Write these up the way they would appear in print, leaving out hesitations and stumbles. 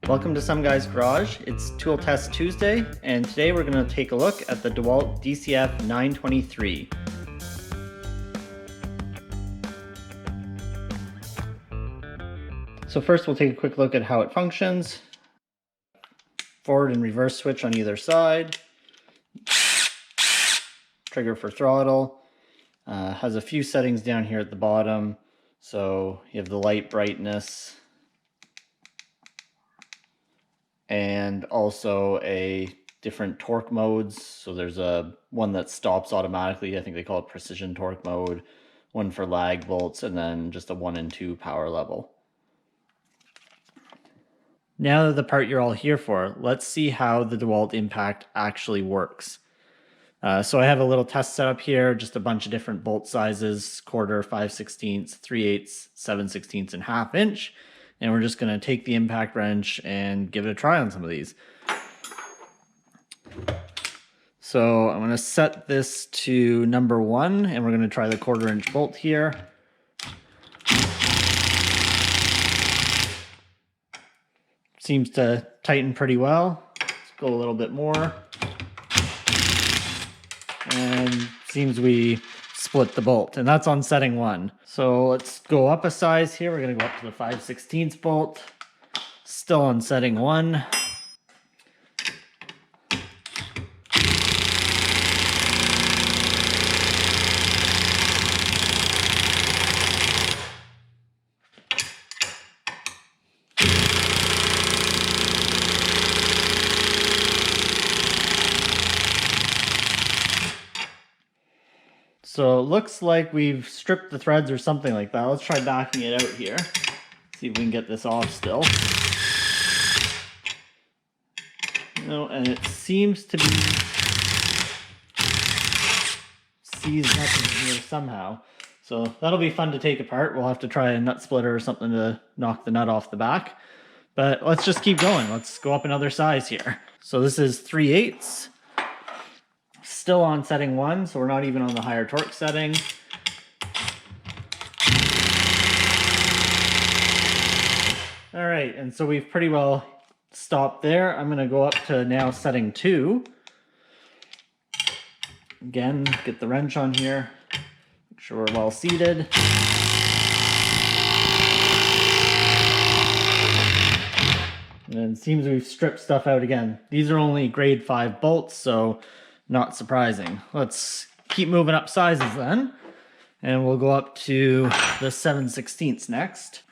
Welcome to SomeGuy's Garage. It's Tool Test Tuesday, and today we're going to take a look at the DeWalt DCF923. So first we'll take a quick look at how it functions. Forward and reverse switch on either side. Trigger for throttle. Has a few settings down here at the bottom. So you have the light brightness, and also a different torque modes. So there's one that stops automatically. I think they call it precision torque mode, one for lag volts, and then just a 1 and 2 power level. Now that the part you're all here for, let's see how the DeWalt Impact actually works. So I have a little test setup here, just a bunch of different bolt sizes, 1/4, 5/16, 3/8, 7/16, and 1/2 inch. And we're just going to take the impact wrench and give it a try on some of these. So I'm going to set this to number 1, and we're going to try the 1/4 inch bolt here. Seems to tighten pretty well. Let's go a little bit more. And seems we split the bolt, and that's on setting 1. So let's go up a size here. We're going to go up to the 5/16 bolt. Still on setting 1. So it looks like we've stripped the threads or something like that. Let's try backing it out here. See if we can get this off still. No, and it seems to be seized up in here somehow. So that'll be fun to take apart. We'll have to try a nut splitter or something to knock the nut off the back. But let's just keep going. Let's go up another size here. So this is 3/8. Still on setting 1, so we're not even on the higher torque setting. All right, and so we've pretty well stopped there. I'm going to go up to now setting 2. Again, get the wrench on here. Make sure we're well seated. And it seems we've stripped stuff out again. These are only grade 5 bolts, so not surprising. Let's keep moving up sizes then. And we'll go up to the 7/16 next.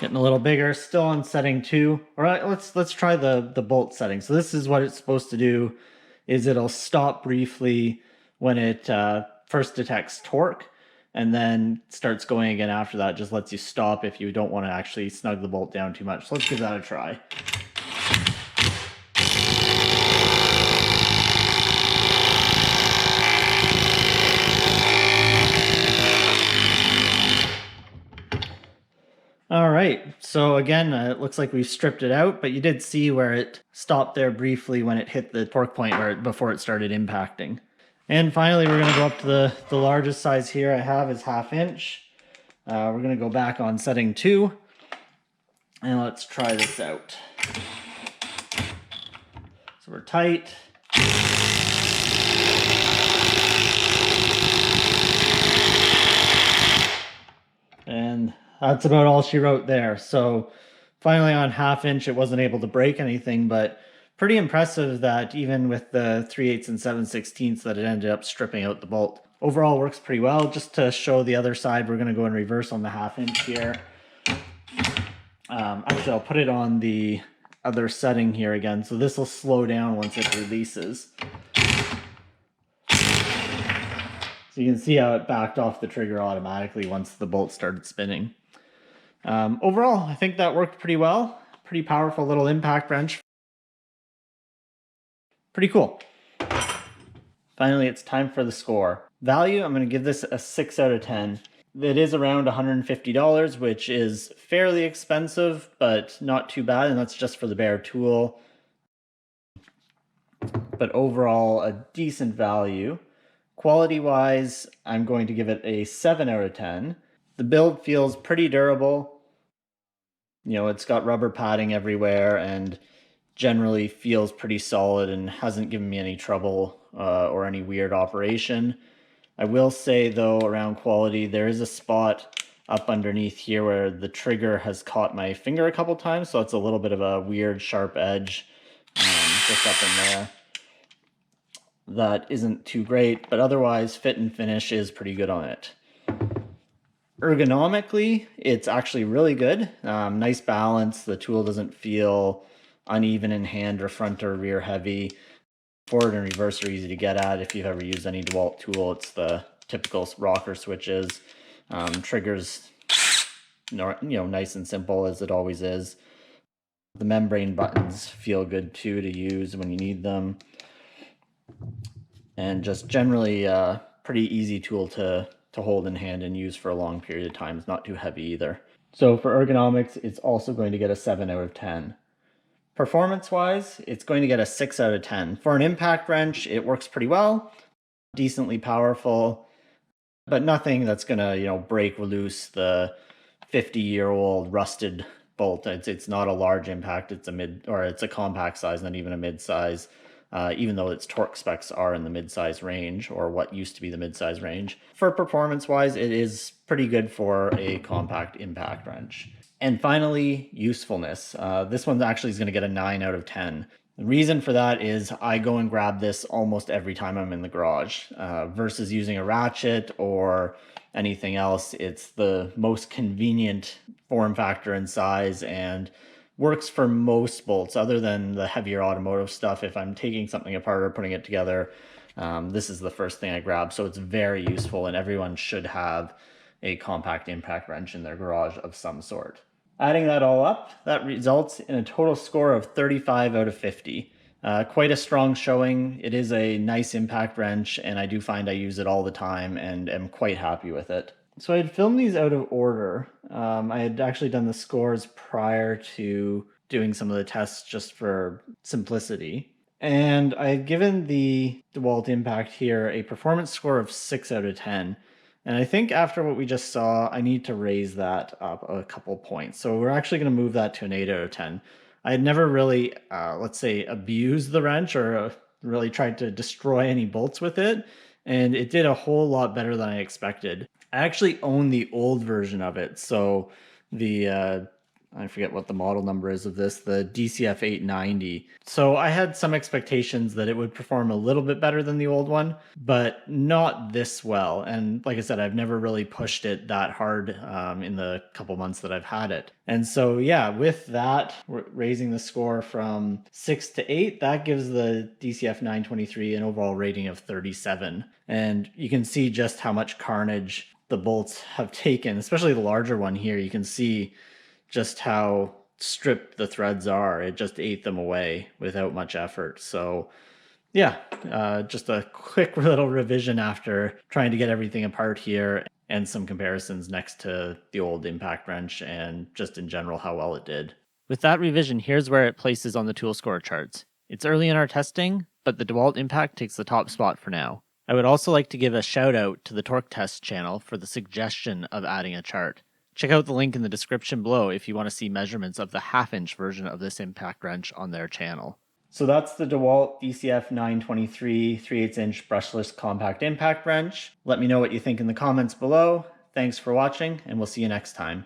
Getting a little bigger, still on setting 2. All right, let's try the bolt setting. So this is what it's supposed to do, is it'll stop briefly when it first detects torque, and then starts going again after that. Just lets you stop if you don't want to actually snug the bolt down too much. So let's give that a try. All right, so again, it looks like we've stripped it out, but you did see where it stopped there briefly when it hit the torque point before it started impacting. And finally, we're going to go up to the largest size here I have is 1/2 inch. We're going to go back on setting 2, and let's try this out. So we're tight. And that's about all she wrote there. So finally on 1/2 inch, it wasn't able to break anything, but pretty impressive that even with the 3/8 and 7/16 that it ended up stripping out the bolt. Overall works pretty well. Just to show the other side, we're going to go in reverse on the 1/2 inch here. Actually, I'll put it on the other setting here again. So this will slow down once it releases. So you can see how it backed off the trigger automatically once the bolt started spinning. Overall, I think that worked pretty well. Pretty powerful little impact wrench. Pretty cool. Finally, it's time for the score. Value, I'm going to give this a 6 out of 10. It is around $150, which is fairly expensive, but not too bad, and that's just for the bare tool. But overall, a decent value. Quality-wise, I'm going to give it a 7 out of 10. The build feels pretty durable. You know, it's got rubber padding everywhere and generally feels pretty solid and hasn't given me any trouble or any weird operation. I will say though, around quality, there is a spot up underneath here where the trigger has caught my finger a couple times, so it's a little bit of a weird sharp edge just up in there. That isn't too great, but otherwise fit and finish is pretty good on it. Ergonomically, it's actually really good. Nice balance. The tool doesn't feel uneven in hand or front or rear heavy. Forward and reverse are easy to get at. If you've ever used any DeWalt tool, it's the typical rocker switches. Triggers, nice and simple as it always is. The membrane buttons feel good too to use when you need them. And just generally pretty easy tool to hold in hand and use for a long period of time. It's not too heavy either. So for ergonomics, it's also going to get a 7 out of 10. Performance-wise, it's going to get a 6 out of 10. For an impact wrench, it works pretty well, decently powerful, but nothing that's going to, break loose the 50-year-old rusted bolt. It's not a large impact. It's a compact size, not even a mid-size, even though its torque specs are in the mid-size range, or what used to be the mid-size range. For performance-wise, it is pretty good for a compact impact wrench. And finally, usefulness. This one actually is going to get a 9 out of 10. The reason for that is I go and grab this almost every time I'm in the garage. Versus using a ratchet or anything else, it's the most convenient form factor and size and works for most bolts other than the heavier automotive stuff. If I'm taking something apart or putting it together, this is the first thing I grab. So it's very useful, and everyone should have a compact impact wrench in their garage of some sort. Adding that all up, that results in a total score of 35 out of 50. Quite a strong showing. It is a nice impact wrench, and I do find I use it all the time and am quite happy with it. So I had filmed these out of order. I had actually done the scores prior to doing some of the tests just for simplicity. And I had given the DeWalt Impact here a performance score of 6 out of 10. And I think after what we just saw, I need to raise that up a couple points. So we're actually going to move that to an 8 out of 10. I had never really, let's say, abused the wrench or really tried to destroy any bolts with it. And it did a whole lot better than I expected. I actually own the old version of it. So the, I forget what the model number is of this, the DCF923. So I had some expectations that it would perform a little bit better than the old one, but not this well. And like I said, I've never really pushed it that hard in the couple months that I've had it. And so yeah, with that, we're raising the score from 6 to 8, that gives the DCF923 an overall rating of 37. And you can see just how much carnage the bolts have taken, especially the larger one here. You can see just how stripped the threads are. It just ate them away without much effort. So yeah, just a quick little revision after trying to get everything apart here, and some comparisons next to the old impact wrench and just in general how well it did. With that revision, here's where it places on the tool score charts. It's early in our testing, but the DeWalt Impact takes the top spot for now. I would also like to give a shout out to the Torque Test channel for the suggestion of adding a chart. Check out the link in the description below if you want to see measurements of the half-inch version of this impact wrench on their channel. So that's the DeWalt DCF923 3/8" brushless compact impact wrench. Let me know what you think in the comments below. Thanks for watching, and we'll see you next time.